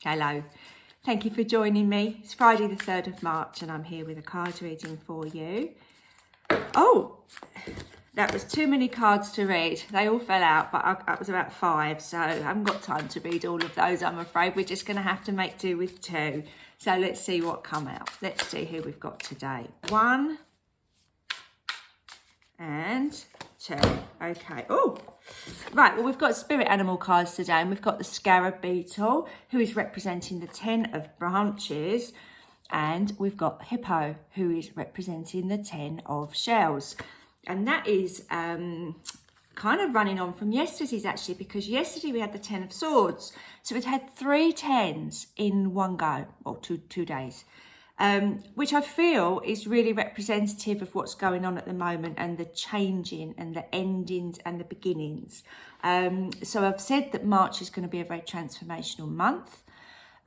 Hello. Thank you for joining me. It's Friday the 3rd of March and I'm here with a card reading for you. Oh, that was too many cards to read. They all fell out, but that was about 5, so I haven't got time to read all of those, I'm afraid. We're just going to have to make do with 2. So let's see what come out. Let's see who we've got today. 1 and 2. Okay. Oh, right. Well, we've got spirit animal cards today, and we've got the scarab beetle, who is representing the 10 of branches, and we've got hippo, who is representing the 10 of shells. And that is kind of running on from yesterday's, actually, because yesterday we had the 10 of swords. So we've had 3 10s in one go, or two days. Which I feel is really representative of what's going on at the moment, and the changing and the endings and the beginnings. So I've said that March is going to be a very transformational month.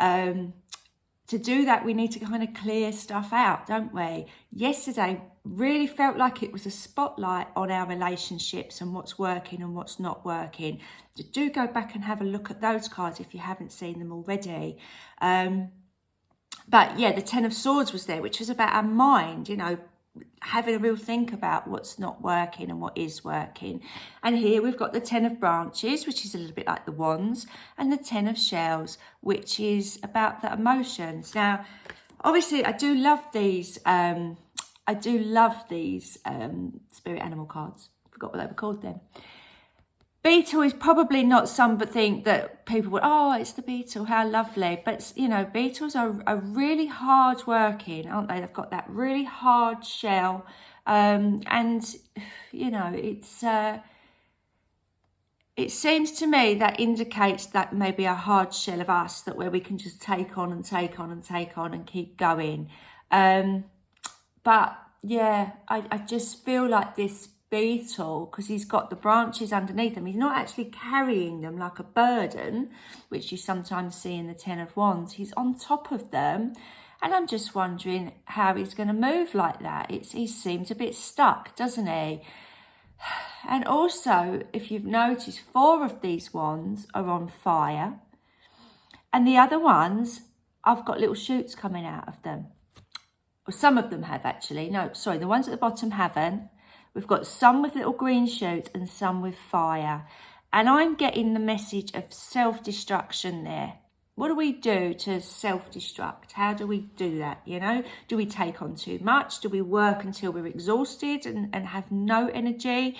To do that, we need to kind of clear stuff out, don't we? Yesterday really felt like it was a spotlight on our relationships and what's working and what's not working. So do go back and have a look at those cards if you haven't seen them already. But yeah, the 10 of swords was there, which was about our mind, you know, having a real think about what's not working and what is working. And here we've got the 10 of branches, which is a little bit like the wands, and the 10 of shells, which is about the emotions. Now, obviously, I do love these. Spirit animal cards. Forgot what they were called then. Beetle is probably not something that people would, oh, it's the beetle, how lovely. But, you know, beetles are really hard working, aren't they? They've got that really hard shell. And, you know, it seems to me that indicates that maybe a hard shell of us, that where we can just take on and take on and take on and keep going. But, yeah, I just feel like this beetle, because he's got the branches underneath him, he's not actually carrying them like a burden, which you sometimes see in the 10 of wands. He's on top of them, and I'm just wondering how he's going to move like that. He seems a bit stuck, doesn't he? And also, if you've noticed, 4 of these wands are on fire, and the other ones, I've got little shoots coming out of them. Or some of them have, actually. No, sorry, the ones at the bottom haven't. We've got some with little green shoots and some with fire. And I'm getting the message of self-destruction there. What do we do to self-destruct? How do we do that, you know? Do we take on too much? Do we work until we're exhausted and have no energy?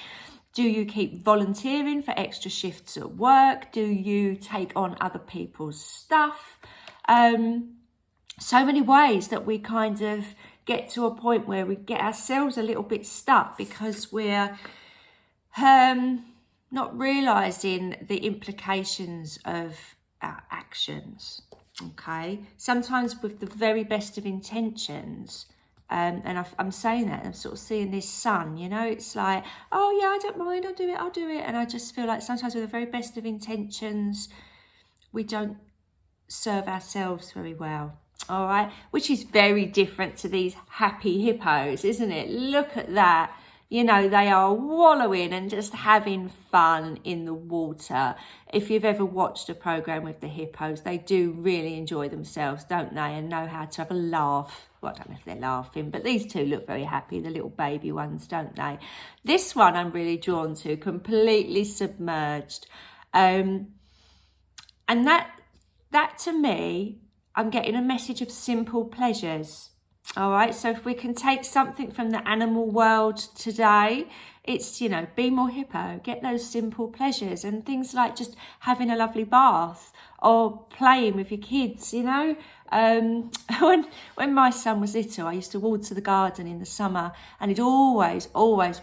Do you keep volunteering for extra shifts at work? Do you take on other people's stuff? So many ways that we kind of get to a point where we get ourselves a little bit stuck because we're not realising the implications of our actions, okay? Sometimes with the very best of intentions, and I'm saying that, I'm sort of seeing this sun, you know, it's like, oh yeah, I don't mind, I'll do it. And I just feel like sometimes with the very best of intentions, we don't serve ourselves very well. All right, which is very different to these happy hippos, isn't it? Look at that. You know, they are wallowing and just having fun in the water. If you've ever watched a program with the hippos, they do really enjoy themselves, don't they? And know how to have a laugh. Well, I don't know if they're laughing, but these two look very happy, the little baby ones, don't they? This one I'm really drawn to, completely submerged. And that to me, I'm getting a message of simple pleasures. All right, so if we can take something from the animal world today, it's, you know, be more hippo, get those simple pleasures, and things like just having a lovely bath or playing with your kids, you know. When my son was little, I used to water the garden in the summer, and he'd always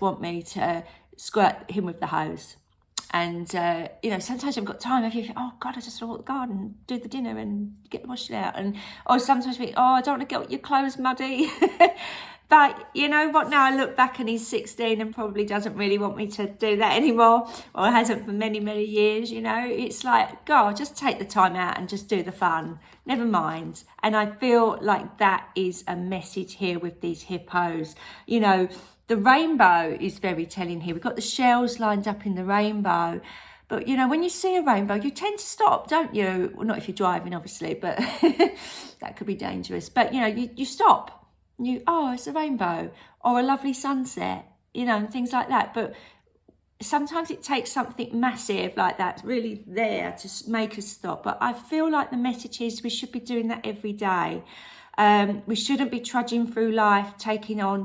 want me to squirt him with the hose. And, you know, sometimes I've got time. If you think, oh, God, I just want to walk the garden, do the dinner and get the washing out. Or sometimes I think, oh, I don't want to get your clothes muddy. But you know what? Now I look back and he's 16 and probably doesn't really want me to do that anymore, or hasn't for many, many years, you know. It's like, God, just take the time out and just do the fun. Never mind. And I feel like that is a message here with these hippos. You know, the rainbow is very telling here. We've got the shells lined up in the rainbow, But, you know, when you see a rainbow, you tend to stop, don't you? Well, not if you're driving, obviously, but that could be dangerous. But, you know, you stop. Oh, it's a rainbow or a lovely sunset, you know, and things like that. But sometimes it takes something massive like that really there to make us stop. But I feel like the message is we should be doing that every day. We shouldn't be trudging through life, taking on,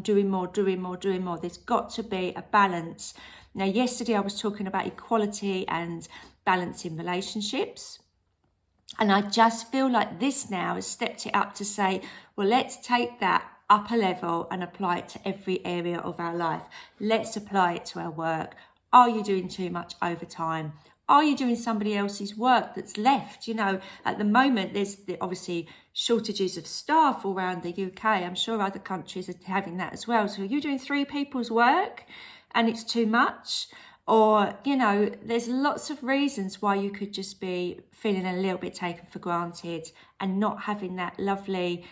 doing more. There's got to be a balance. Now, yesterday I was talking about equality and balance in relationships. And I just feel like this now has stepped it up to say, well, let's take that up a level and apply it to every area of our life. Let's apply it to our work. Are you doing too much overtime? Are you doing somebody else's work that's left? You know, at the moment, there's obviously shortages of staff all around the UK. I'm sure other countries are having that as well. So are you doing 3 people's work and it's too much? Or, you know, there's lots of reasons why you could just be feeling a little bit taken for granted and not having that lovely,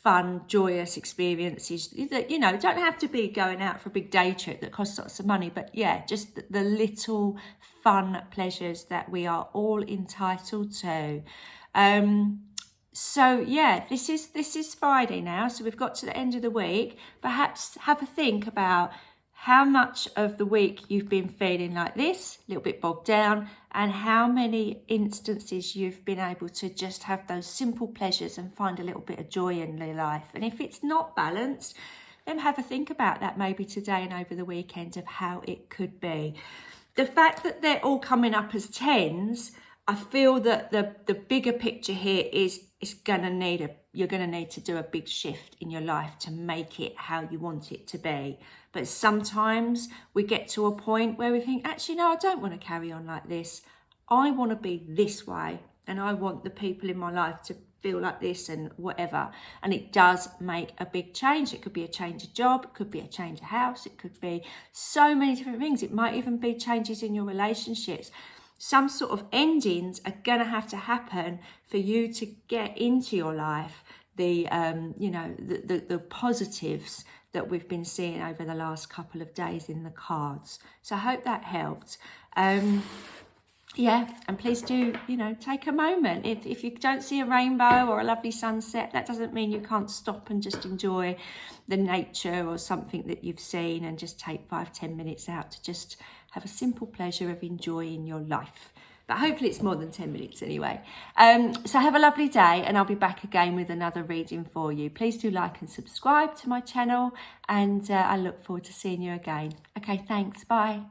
fun, joyous experiences that, you know, don't have to be going out for a big day trip that costs lots of money, but yeah, just the little fun pleasures that we are all entitled to. So yeah, this is Friday now, so we've got to the end of the week. Perhaps have a think about how much of the week you've been feeling like this, a little bit bogged down, and how many instances you've been able to just have those simple pleasures and find a little bit of joy in your life. And if it's not balanced, then have a think about that maybe today and over the weekend of how it could be. The fact that they're all coming up as 10s, I feel that the bigger picture here is you're going to need to do a big shift in your life to make it how you want it to be. But sometimes we get to a point where we think, actually, no, I don't want to carry on like this. I want to be this way, and I want the people in my life to feel like this and whatever. And it does make a big change. It could be a change of job, it could be a change of house, it could be so many different things. It might even be changes in your relationships. Some sort of endings are going to have to happen for you to get into your life the positives that we've been seeing over the last couple of days in the cards. So I hope that helped. Yeah, and please do, you know, take a moment. If you don't see a rainbow or a lovely sunset, that doesn't mean you can't stop and just enjoy the nature or something that you've seen, and just take 5-10 minutes out to just have a simple pleasure of enjoying your life. But hopefully it's more than 10 minutes anyway. So have a lovely day, and I'll be back again with another reading for you. Please do like and subscribe to my channel, and I look forward to seeing you again. Okay, thanks. Bye.